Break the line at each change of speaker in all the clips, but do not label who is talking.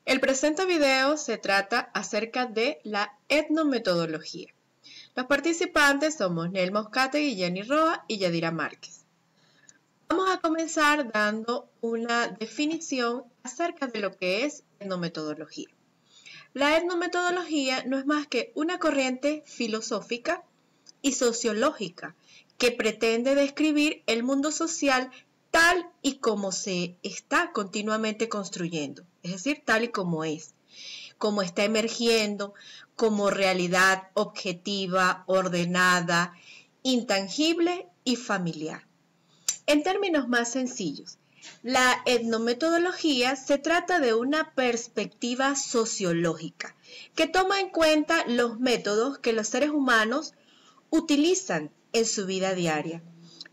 El presente video se trata acerca de la etnometodología. Los participantes somos Nel Moscategui, Jenny Roa y Yadira Márquez. Vamos a comenzar dando una definición acerca de lo que es etnometodología. La etnometodología no es más que una corriente filosófica y sociológica que pretende describir el mundo social tal y como se está continuamente construyendo, es decir, tal y como es, como está emergiendo, como realidad objetiva, ordenada, intangible y familiar. En términos más sencillos, la etnometodología se trata de una perspectiva sociológica que toma en cuenta los métodos que los seres humanos utilizan en su vida diaria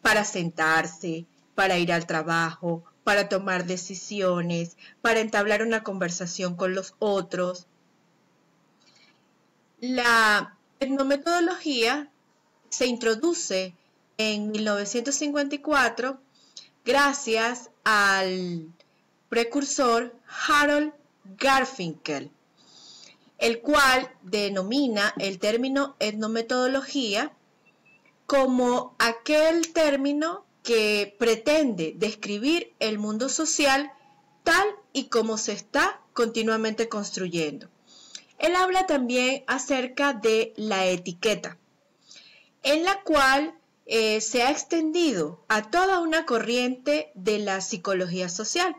para sentarse, para ir al trabajo, para tomar decisiones, para entablar una conversación con los otros. La etnometodología se introduce en 1954 gracias al precursor Harold Garfinkel, el cual denomina el término etnometodología como aquel término que pretende describir el mundo social tal y como se está continuamente construyendo. Él habla también acerca de la etiqueta, en la cual se ha extendido a toda una corriente de la psicología social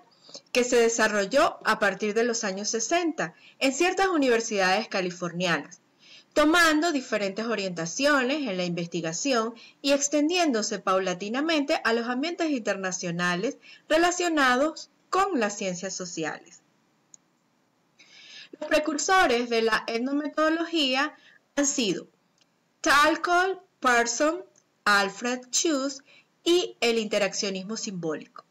que se desarrolló a partir de los años 60 en ciertas universidades californianas, tomando diferentes orientaciones en la investigación y extendiéndose paulatinamente a los ambientes internacionales relacionados con las ciencias sociales. Los precursores de la etnometodología han sido Talcott, Parsons, Alfred Schuss y el interaccionismo simbólico.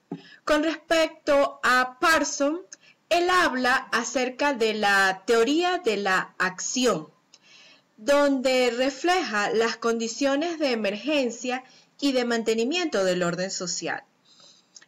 Con respecto a Parsons, él habla acerca de la teoría de la acción, donde refleja las condiciones de emergencia y de mantenimiento del orden social.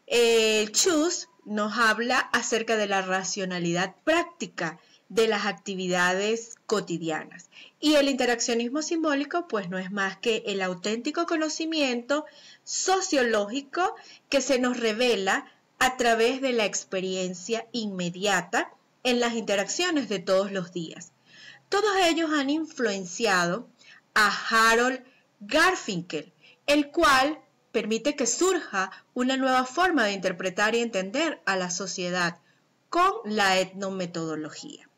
Schuss nos habla acerca de la racionalidad práctica de las actividades cotidianas. Y el interaccionismo simbólico pues no es más que el auténtico conocimiento sociológico que se nos revela a través de la experiencia inmediata en las interacciones de todos los días. Todos ellos han influenciado a Harold Garfinkel, el cual permite que surja una nueva forma de interpretar y entender a la sociedad con la etnometodología.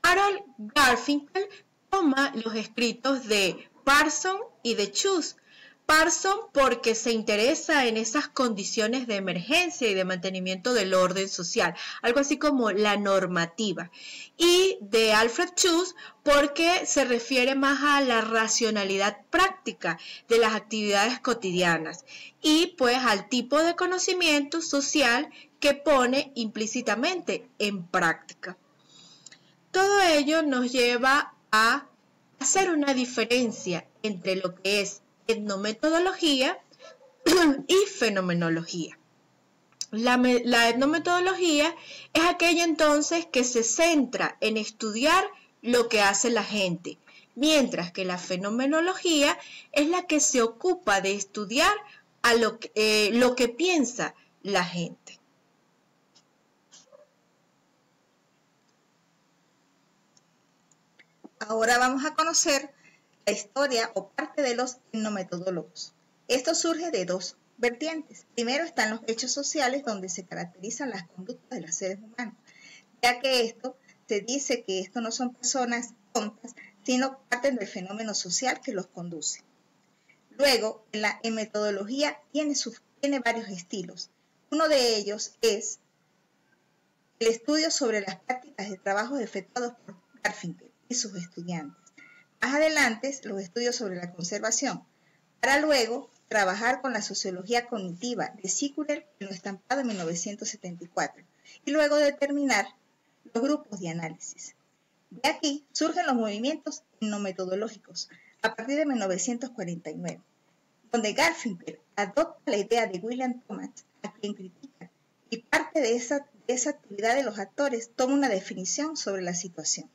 Harold Garfinkel toma los escritos de Parsons y de Schuss. Parsons porque se interesa en esas condiciones de emergencia y de mantenimiento del orden social, algo así como la normativa. Y de Alfred Schuss porque se refiere más a la racionalidad práctica de las actividades cotidianas y pues al tipo de conocimiento social que pone implícitamente en práctica. Todo ello nos lleva a hacer una diferencia entre lo que es etnometodología y fenomenología. La etnometodología es aquella entonces que se centra en estudiar lo que hace la gente, mientras que la fenomenología es la que se ocupa de estudiar a lo que piensa la gente.
Ahora vamos a conocer la historia o parte de los etnometodólogos. Esto surge de dos vertientes. Primero están los hechos sociales, donde se caracterizan las conductas de los seres humanos, ya que esto se dice que esto no son personas tontas, sino parten del fenómeno social que los conduce. Luego, la metodología tiene varios estilos. Uno de ellos es el estudio sobre las prácticas de trabajo efectuados por Garfinkel y sus estudiantes. Más adelante, los estudios sobre la conservación, para luego trabajar con la sociología cognitiva de Sicurel en lo estampado en 1974 y luego determinar los grupos de análisis. De aquí surgen los movimientos etnometodológicos a partir de 1949, donde Garfinkel adopta la idea de William Thomas, a quien critica, y parte de de esa actividad de los actores toma una definición sobre la situación.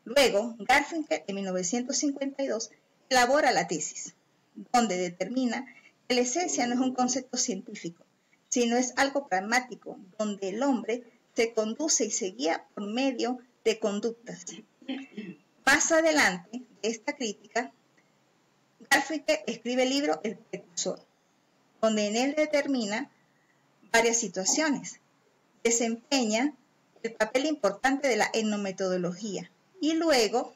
Luego, Garfinkel en 1952 elabora la tesis, donde determina que la esencia no es un concepto científico, sino es algo pragmático, donde el hombre se conduce y se guía por medio de conductas. Más adelante de esta crítica, Garfinkel escribe el libro El Precursor, donde en él determina varias situaciones. Desempeña el papel importante de la etnometodología y luego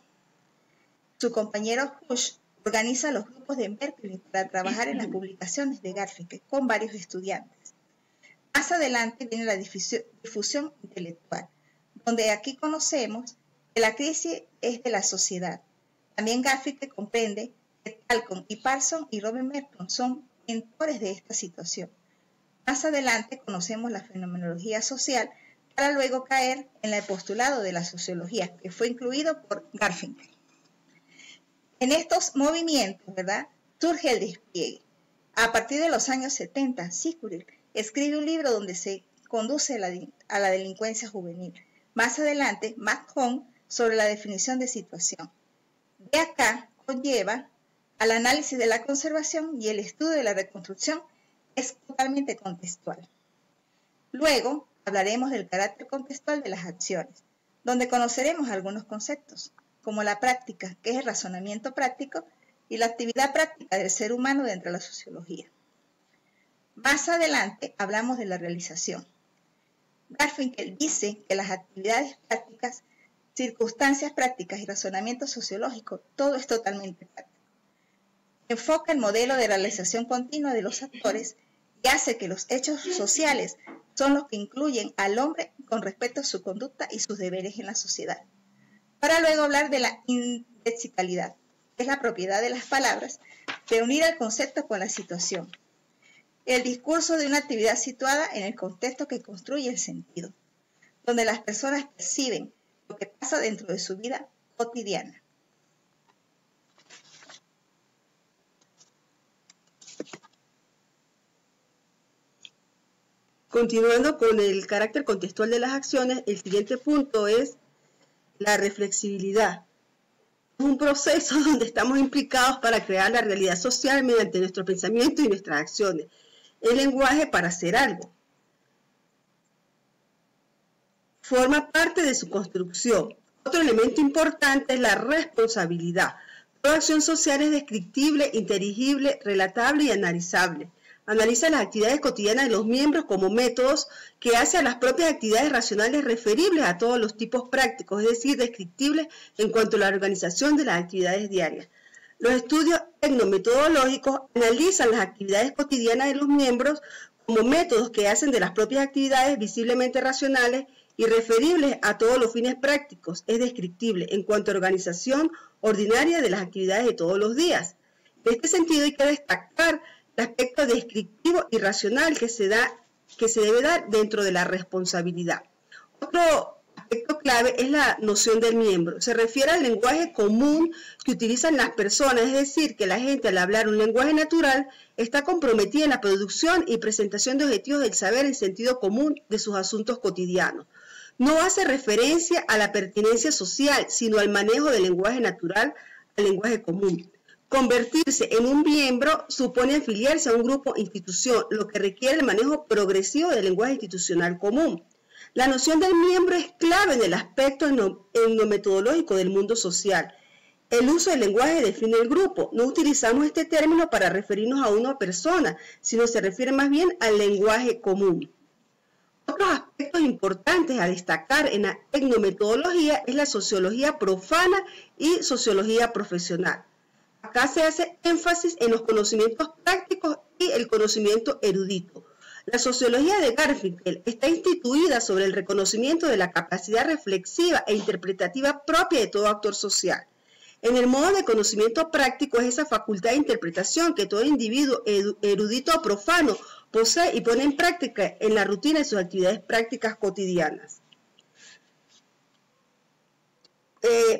su compañero Husch organiza los grupos de Berkeley para trabajar en las publicaciones de Garfinkel con varios estudiantes. Más adelante viene la difusión intelectual, donde aquí conocemos que la crisis es de la sociedad. También Garfinkel comprende que Talcott y Parsons y Robert Merton son mentores de esta situación. Más adelante conocemos la fenomenología social para luego caer en el postulado de la sociología, que fue incluido por Garfinkel. En estos movimientos, ¿verdad?, surge el despliegue. A partir de los años 70, Sikulic escribe un libro donde se conduce a la delincuencia juvenil. Más adelante, McCone sobre la definición de situación. De acá conlleva al análisis de la conservación y el estudio de la reconstrucción es totalmente contextual. Luego hablaremos del carácter contextual de las acciones, donde conoceremos algunos conceptos, como la práctica, que es el razonamiento práctico, y la actividad práctica del ser humano dentro de la sociología. Más adelante hablamos de la realización. Garfinkel dice que las actividades prácticas, circunstancias prácticas y razonamiento sociológico, todo es totalmente práctico. Enfoca el modelo de realización continua de los actores y hace que los hechos sociales son los que incluyen al hombre con respecto a su conducta y sus deberes en la sociedad. Para luego hablar de la indexicalidad, que es la propiedad de las palabras de unir el concepto con la situación. El discurso de una actividad situada en el contexto que construye el sentido, donde las personas perciben lo que pasa dentro de su vida cotidiana.
Continuando con el carácter contextual de las acciones, el siguiente punto es la reflexibilidad. Es un proceso donde estamos implicados para crear la realidad social mediante nuestro pensamiento y nuestras acciones. El lenguaje para hacer algo. Forma parte de su construcción. Otro elemento importante es la responsabilidad. Toda acción social es descriptible, inteligible, relatable y analizable. Analiza las actividades cotidianas de los miembros como métodos que hace a las propias actividades racionales referibles a todos los tipos prácticos, es decir, descriptibles en cuanto a la organización de las actividades diarias. Los estudios etnometodológicos analizan las actividades cotidianas de los miembros como métodos que hacen de las propias actividades visiblemente racionales y referibles a todos los fines prácticos, es descriptible en cuanto a organización ordinaria de las actividades de todos los días. En este sentido hay que destacar el aspecto descriptivo y racional que se debe dar dentro de la responsabilidad. Otro aspecto clave es la noción del miembro. Se refiere al lenguaje común que utilizan las personas, es decir, que la gente al hablar un lenguaje natural está comprometida en la producción y presentación de objetivos del saber en sentido común de sus asuntos cotidianos. No hace referencia a la pertinencia social, sino al manejo del lenguaje natural, al lenguaje común. Convertirse en un miembro supone afiliarse a un grupo o institución, lo que requiere el manejo progresivo del lenguaje institucional común. La noción del miembro es clave en el aspecto etnometodológico del mundo social. El uso del lenguaje define el grupo. No utilizamos este término para referirnos a una persona, sino se refiere más bien al lenguaje común. Otros aspectos importantes a destacar en la etnometodología es la sociología profana y sociología profesional. Acá se hace énfasis en los conocimientos prácticos y el conocimiento erudito. La sociología de Garfinkel está instituida sobre el reconocimiento de la capacidad reflexiva e interpretativa propia de todo actor social. En el modo de conocimiento práctico es esa facultad de interpretación que todo individuo erudito o profano posee y pone en práctica en la rutina de sus actividades prácticas cotidianas.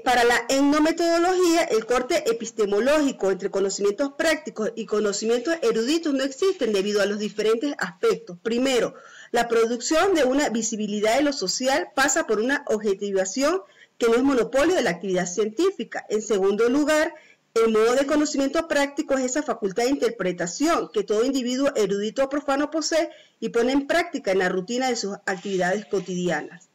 Para la etnometodología, el corte epistemológico entre conocimientos prácticos y conocimientos eruditos no existen debido a los diferentes aspectos. Primero, La producción de una visibilidad de lo social pasa por una objetivación que no es monopolio de la actividad científica. En segundo lugar, el modo de conocimiento práctico es esa facultad de interpretación que todo individuo erudito o profano posee y pone en práctica en la rutina de sus actividades cotidianas.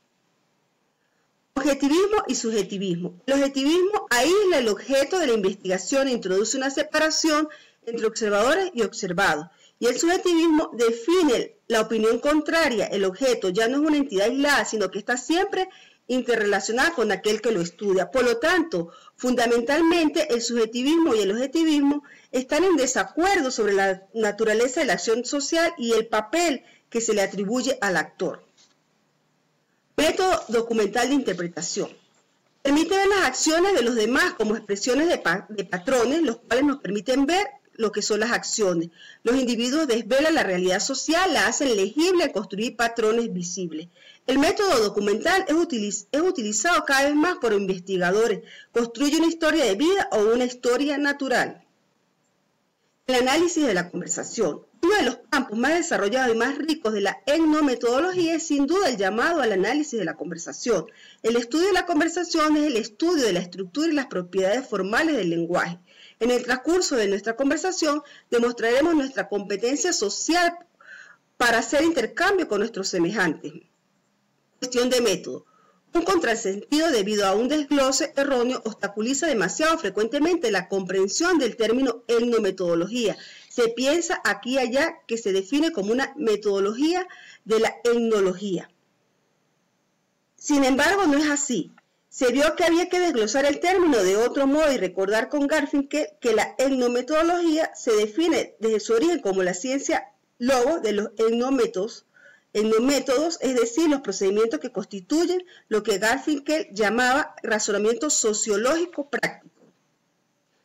Objetivismo y subjetivismo. El objetivismo aísla el objeto de la investigación e introduce una separación entre observadores y observados. Y el subjetivismo define la opinión contraria. El objeto ya no es una entidad aislada, sino que está siempre interrelacionada con aquel que lo estudia. Por lo tanto, fundamentalmente el subjetivismo y el objetivismo están en desacuerdo sobre la naturaleza de la acción social y el papel que se le atribuye al actor. Método documental de interpretación. Permite ver las acciones de los demás como expresiones de patrones, los cuales nos permiten ver lo que son las acciones. Los individuos desvelan la realidad social, la hacen legible al construir patrones visibles. El método documental es utilizado cada vez más por investigadores. Construye una historia de vida o una historia natural. El análisis de la conversación. Uno de los campos más desarrollados y más ricos de la etnometodología es sin duda el llamado al análisis de la conversación. El estudio de la conversación es el estudio de la estructura y las propiedades formales del lenguaje. En el transcurso de nuestra conversación demostraremos nuestra competencia social para hacer intercambio con nuestros semejantes. Cuestión de método. Un contrasentido debido a un desglose erróneo obstaculiza demasiado frecuentemente la comprensión del término etnometodología. Se piensa aquí y allá que se define como una metodología de la etnología. Sin embargo, no es así. Se vio que había que desglosar el término de otro modo y recordar con Garfinkel que la etnometodología se define desde su origen como la ciencia logo de los etnométodos, es decir, los procedimientos que constituyen lo que Garfinkel llamaba razonamiento sociológico práctico.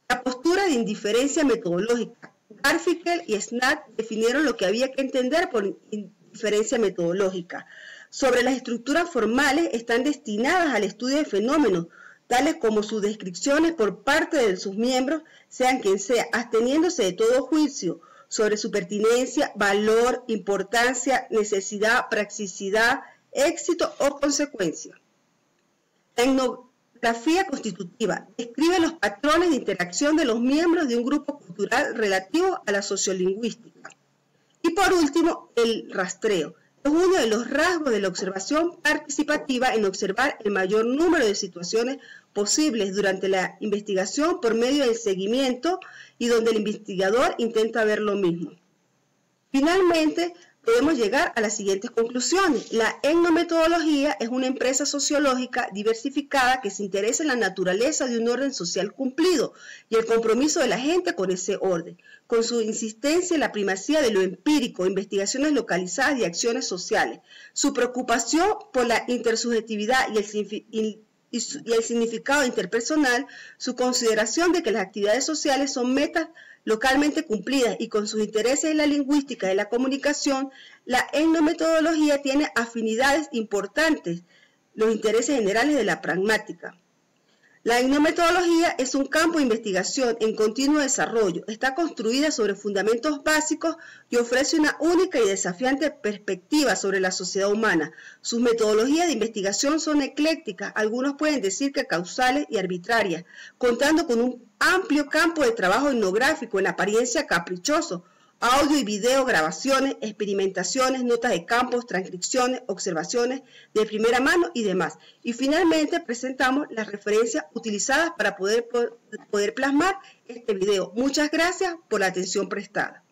La postura de indiferencia metodológica. Garfinkel y Snath definieron lo que había que entender por indiferencia metodológica. Sobre las estructuras formales están destinadas al estudio de fenómenos, tales como sus descripciones por parte de sus miembros, sean quien sea, absteniéndose de todo juicio sobre su pertinencia, valor, importancia, necesidad, practicidad, éxito o consecuencia. La etnografía constitutiva describe los patrones de interacción de los miembros de un grupo cultural relativo a la sociolingüística. Y por último, el rastreo. Es uno de los rasgos de la observación participativa en observar el mayor número de situaciones posibles durante la investigación por medio del seguimiento y donde el investigador intenta ver lo mismo. Finalmente, podemos llegar a las siguientes conclusiones. La etnometodología es una empresa sociológica diversificada que se interesa en la naturaleza de un orden social cumplido y el compromiso de la gente con ese orden, con su insistencia en la primacía de lo empírico, investigaciones localizadas y acciones sociales, su preocupación por la intersubjetividad y el significado interpersonal, su consideración de que las actividades sociales son metas localmente cumplidas y con sus intereses en la lingüística y la comunicación, la etnometodología tiene afinidades importantes, los intereses generales de la pragmática. La etnometodología es un campo de investigación en continuo desarrollo, está construida sobre fundamentos básicos y ofrece una única y desafiante perspectiva sobre la sociedad humana. Sus metodologías de investigación son eclécticas, algunos pueden decir que causales y arbitrarias, contando con un amplio campo de trabajo etnográfico en apariencia caprichoso, audio y video, grabaciones, experimentaciones, notas de campos, transcripciones, observaciones de primera mano y demás. Y finalmente presentamos las referencias utilizadas para poder plasmar este video. Muchas gracias por la atención prestada.